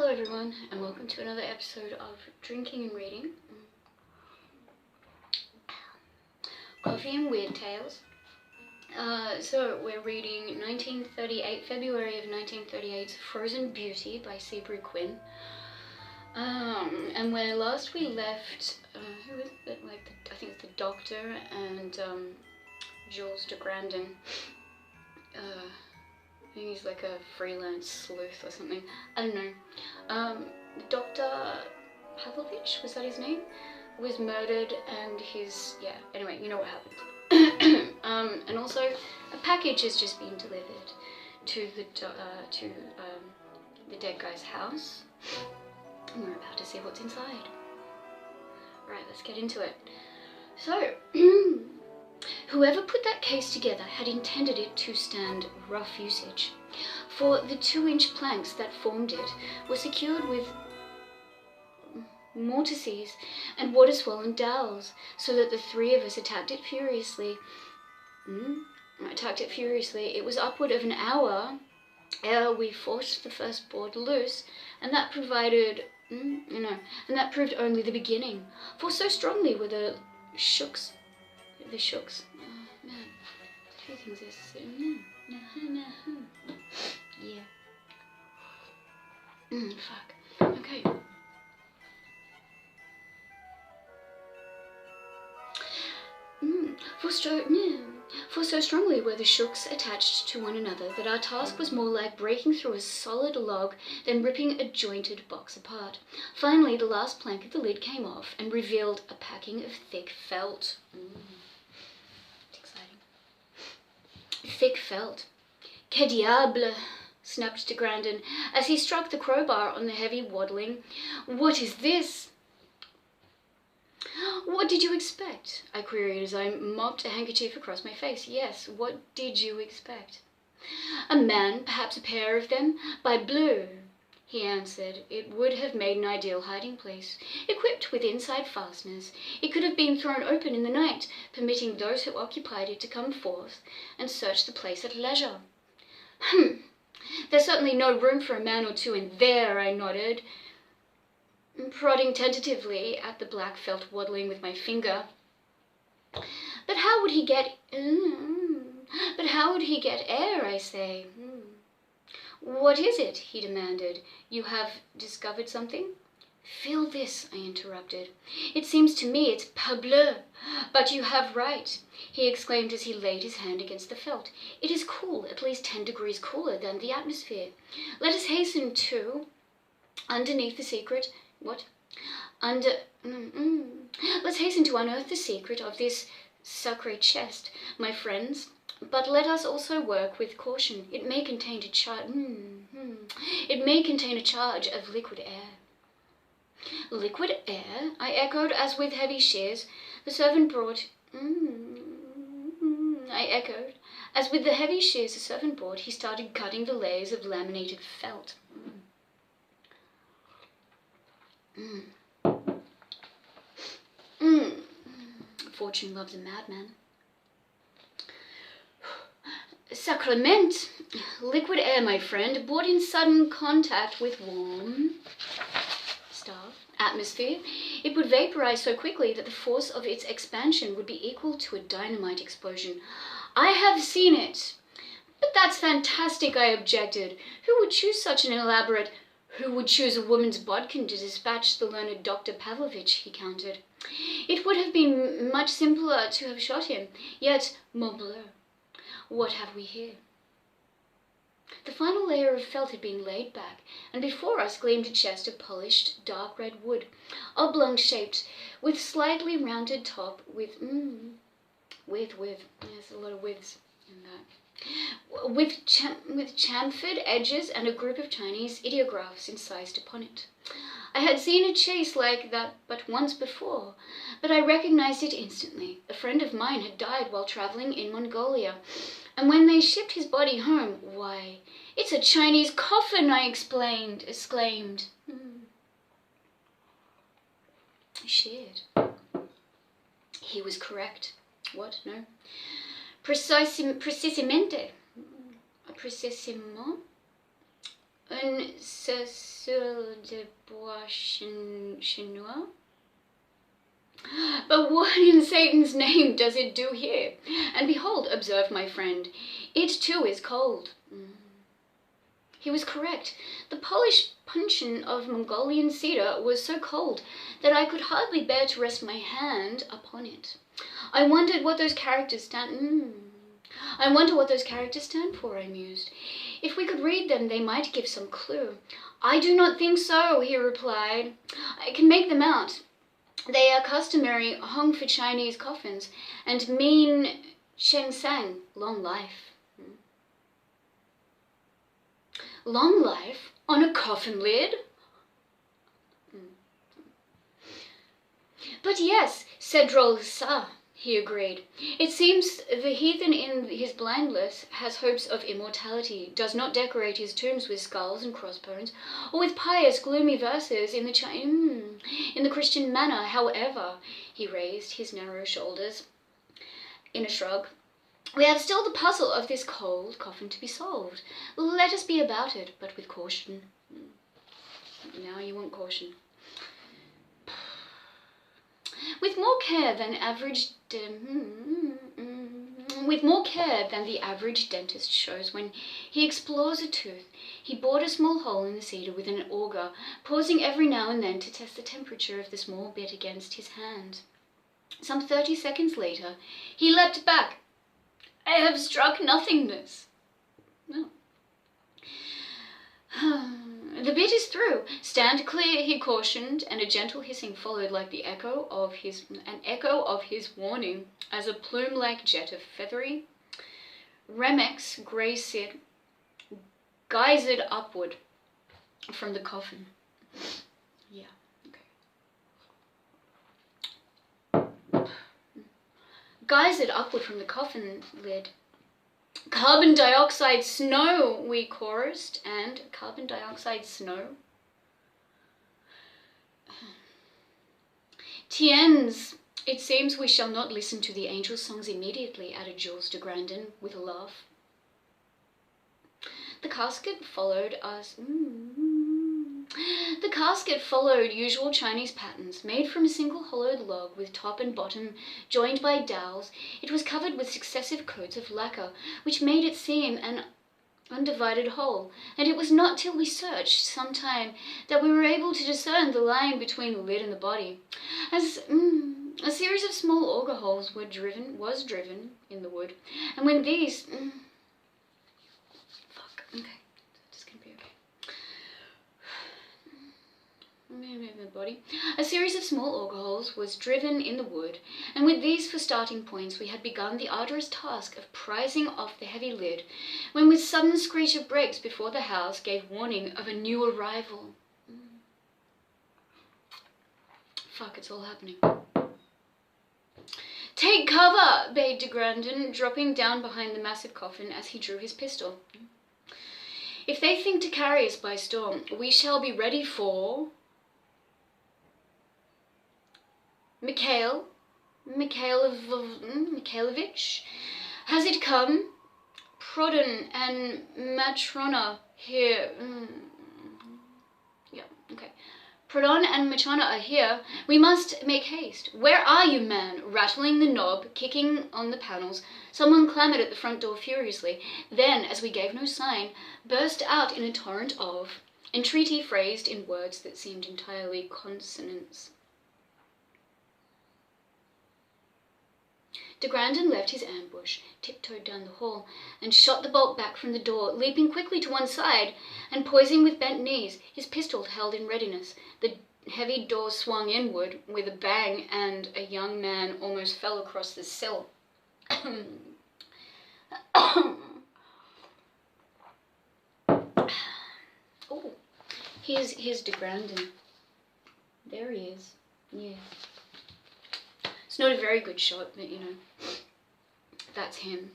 everyone, and welcome to another episode of Drinking and Reading. Coffee and Weird Tales. So we're reading February of 1938's Frozen Beauty by Seabury Quinn. And where last we left, who is it? I think it's the Doctor and Jules de Grandin. I think he's like a freelance sleuth or something. I don't know. Dr. Pavlovich, was that his name? Was murdered, and anyway, you know what happened. And also, a package has just been delivered to the dead guy's house. And we're about to see what's inside. Right, let's get into it. So, whoever put that case together had intended it to stand rough usage, for the 2-inch planks that formed it were secured with mortices and water-swollen dowels, so that the three of us attacked it furiously. It was upward of an hour ere we forced the first board loose, and that proved only the beginning, for so strongly were the shooks. Oh man, a few things are yeah. Fuck. Okay. For so strongly were the shooks attached to one another that our task was more like breaking through a solid log than ripping a jointed box apart. Finally, the last plank of the lid came off and revealed a packing of thick felt. It's exciting. Thick felt. Que diable! Snapped de Grandin as he struck the crowbar on the heavy waddling. What is this? What did you expect? I queried as I mopped a handkerchief across my face. Yes, what did you expect? A man, perhaps a pair of them, by bleu, he answered. It would have made an ideal hiding place. Equipped with inside fasteners, it could have been thrown open in the night, permitting those who occupied it to come forth and search the place at leisure. There's certainly no room for a man or two in there, I nodded, prodding tentatively at the black felt waddling with my finger. But how would he get air, I say? What is it? He demanded. You have discovered something? Feel this, I interrupted. It seems to me it's parbleu, but you have right, he exclaimed as he laid his hand against the felt. It is cool, at least 10 degrees cooler than the atmosphere. Let us hasten to, underneath the secret. What? Let's hasten to unearth the secret of this sacré chest, my friends. But let us also work with caution. It may contain a charge of liquid air. Liquid air? I echoed, as with heavy shears the servant brought. As with the heavy shears the servant brought, he started cutting the layers of laminated felt. Fortune loves a madman. Sacrament! Liquid air, my friend, brought in sudden contact with warm atmosphere. It would vaporize so quickly that the force of its expansion would be equal to a dynamite explosion. I have seen it. But that's fantastic, I objected. Who would choose such an elaborate... Who would choose a woman's bodkin to dispatch the learned Dr. Pavlovich, he countered. It would have been much simpler to have shot him. Yet, morbleu, what have we here? The final layer of felt had been laid back, and before us gleamed a chest of polished, dark red wood, oblong-shaped, with slightly rounded top, with there's a lot of withs in that, with chamfered edges and a group of Chinese ideographs incised upon it. I had seen a chase like that but once before, but I recognized it instantly. A friend of mine had died while traveling in Mongolia, and when they shipped his body home, why, it's a Chinese coffin, I exclaimed. Shared. He was correct. What? No. Precisamente. Un Cecil de Bois Chinois? But what in Satan's name does it do here? And behold, observed my friend, it too is cold. He was correct. The polished puncheon of Mongolian cedar was so cold that I could hardly bear to rest my hand upon it. I wondered what those characters I wonder what those characters stand for, I mused. If we could read them, they might give some clue. I do not think so, he replied. I can make them out. They are customary hung for Chinese coffins and mean Sheng Sang, long life. Long life on a coffin lid? But yes, said Droll Sa, he agreed. It seems the heathen in his blindness has hopes of immortality, does not decorate his tombs with skulls and crossbones, or with pious, gloomy verses in the Christian manner. However, he raised his narrow shoulders in a shrug. We have still the puzzle of this cold coffin to be solved. Let us be about it, but with caution. Now you want caution. With more care than the average dentist shows when he explores a tooth, he bored a small hole in the cedar with an auger, pausing every now and then to test the temperature of the small bit against his hand. Some 30 seconds later, he leapt back. I have struck nothingness. No. The bit is through. Stand clear, he cautioned, and a gentle hissing followed like an echo of his warning, as a plume-like jet of feathery Remex grey soot geysered upward from the coffin. Yeah, okay. Geysered upward from the coffin lid. Carbon dioxide snow, we chorused, and carbon dioxide snow. Tiens, it seems we shall not listen to the angel songs immediately, added Jules de Grandin with a laugh. The casket followed us. The casket followed usual Chinese patterns, made from a single hollowed log with top and bottom joined by dowels. It was covered with successive coats of lacquer, which made it seem an undivided whole, and it was not till we searched some time that we were able to discern the line between the lid and the body. As a series of small auger holes was driven in the wood, and when these A series of small auger holes was driven in the wood, and with these for starting points we had begun the arduous task of prizing off the heavy lid, when with sudden screech of brakes before the house gave warning of a new arrival. Fuck, it's all happening. Take cover, bade de Grandin, dropping down behind the massive coffin as he drew his pistol. If they think to carry us by storm, we shall be ready for... Mikhailovich, has it come? Prodon and Matrona here. Yeah, okay. Prodon and Matrona are here. We must make haste. Where are you, man? Rattling the knob, kicking on the panels, someone clamoured at the front door furiously. Then, as we gave no sign, burst out in a torrent of entreaty phrased in words that seemed entirely consonants. De Grandin left his ambush, tiptoed down the hall, and shot the bolt back from the door, leaping quickly to one side and poising with bent knees, his pistol held in readiness. The heavy door swung inward with a bang, and a young man almost fell across the sill. Oh, here's de Grandin. There he is. Yeah. It's not a very good shot, but you know, that's him.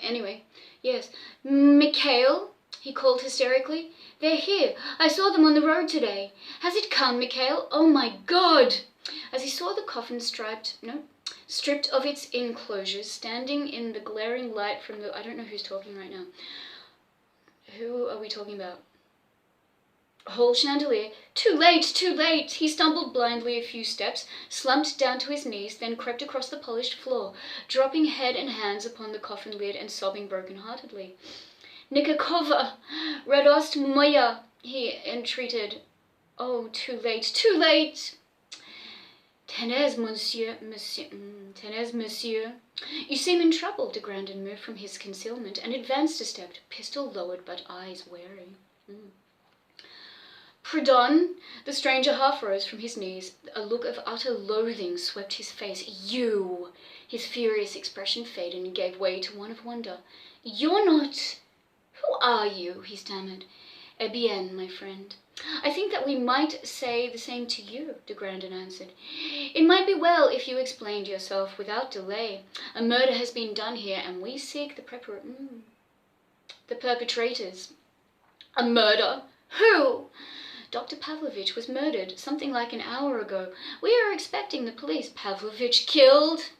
Anyway, yes. Mikhail, he called hysterically. They're here. I saw them on the road today. Has it come, Mikhail? Oh my God! As he saw the coffin stripped of its enclosures, standing in the glaring light from the... I don't know who's talking right now. Who are we talking about? Whole chandelier. Too late, too late! He stumbled blindly a few steps, slumped down to his knees, then crept across the polished floor, dropping head and hands upon the coffin lid and sobbing broken-heartedly. Nikakova! Radost moya! He entreated. Oh, too late, too late! Tenez, monsieur, tenez, monsieur. You seem in trouble. De Grandin moved from his concealment and advanced a step, pistol lowered but eyes wary. Pardon? The stranger half rose from his knees. A look of utter loathing swept his face. You! His furious expression faded and gave way to one of wonder. You're not... Who are you? He stammered. Eh bien, my friend. I think that we might say the same to you, de Grandin answered. It might be well if you explained yourself without delay. A murder has been done here, and we seek the perpetrators. A murder? Who? Dr. Pavlovich was murdered something like an hour ago. We are expecting the police. Pavlovich killed?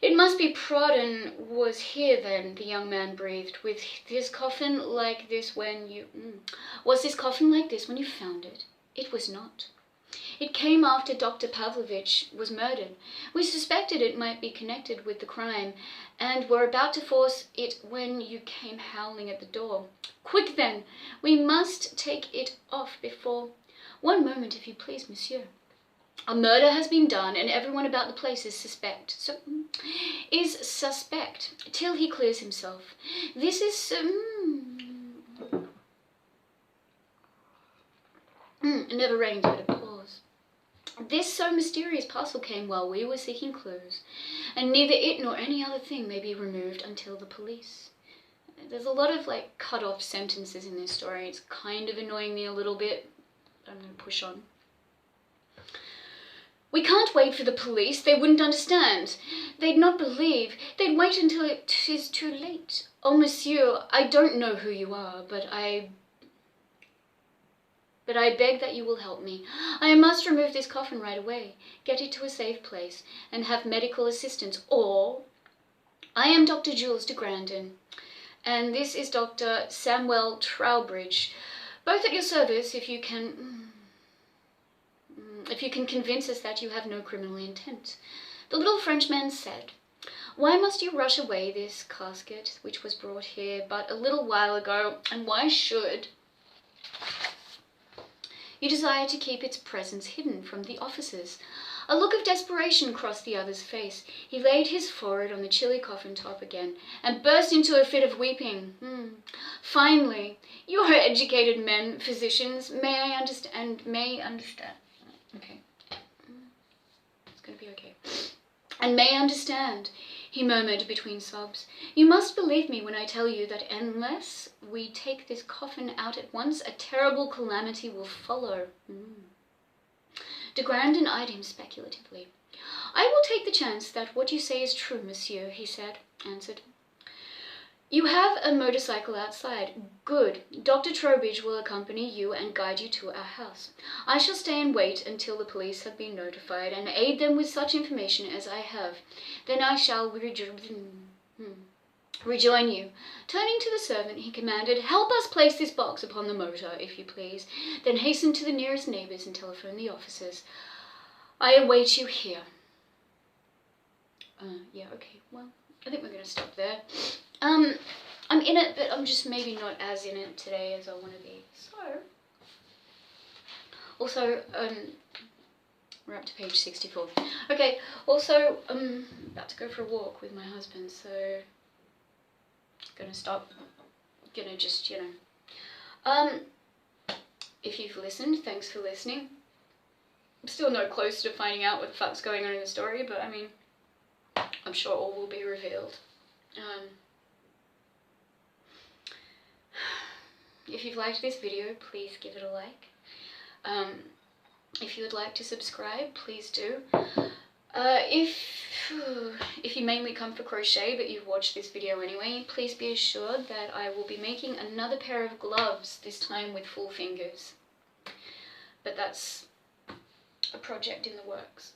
It must be Prodin was here then, the young man breathed. With this coffin like this when you... Was this coffin like this when you found it? It was not. It came after Dr. Pavlovich was murdered. We suspected it might be connected with the crime, and were about to force it when you came howling at the door. Quick then! We must take it off before... One moment, if you please, monsieur. A murder has been done, and everyone about the place is suspect. Till he clears himself. This is... never rained but applause. This so mysterious parcel came while we were seeking clues, and neither it nor any other thing may be removed until the police. There's a lot of, cut-off sentences in this story. It's kind of annoying me a little bit. I'm going to push on. We can't wait for the police. They wouldn't understand. They'd not believe. They'd wait until it is too late. Oh, monsieur, I don't know who you are, but I beg that you will help me. I must remove this coffin right away, get it to a safe place, and have medical assistance. Or, I am Dr. Jules de Grandin, and this is Dr. Samuel Trowbridge, both at your service if you can convince us that you have no criminal intent. The little Frenchman said, Why must you rush away this casket which was brought here but a little while ago, and why should you desire to keep its presence hidden from the officers? A look of desperation crossed the other's face. He laid his forehead on the chilly coffin top again and burst into a fit of weeping. Finally, you are educated men, physicians, may understand. Okay. It's going to be okay. And may understand, he murmured between sobs. You must believe me when I tell you that unless we take this coffin out at once, a terrible calamity will follow. De Grandin eyed him speculatively. I will take the chance that what you say is true, monsieur, he answered. You have a motorcycle outside. Good. Dr. Trowbridge will accompany you and guide you to our house. I shall stay and wait until the police have been notified and aid them with such information as I have. Then I shall rejoin you. Turning to the servant, he commanded, Help us place this box upon the motor, if you please. Then hasten to the nearest neighbours and telephone the officers. I await you here. Yeah, okay, well, I think we're going to stop there. I'm in it, but I'm just maybe not as in it today as I want to be. So, also, we're up to page 64. Okay, also, I'm about to go for a walk with my husband, so gonna stop, gonna just, if you've listened, thanks for listening. I'm still no closer to finding out what the fuck's going on in the story, but I mean, I'm sure all will be revealed. If you've liked this video, please give it a like. If you would like to subscribe, please do. If you mainly come for crochet but you've watched this video anyway, please be assured that I will be making another pair of gloves, this time with full fingers. But that's a project in the works.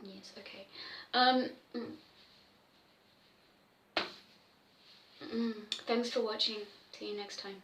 Yes, okay. Thanks for watching. See you next time.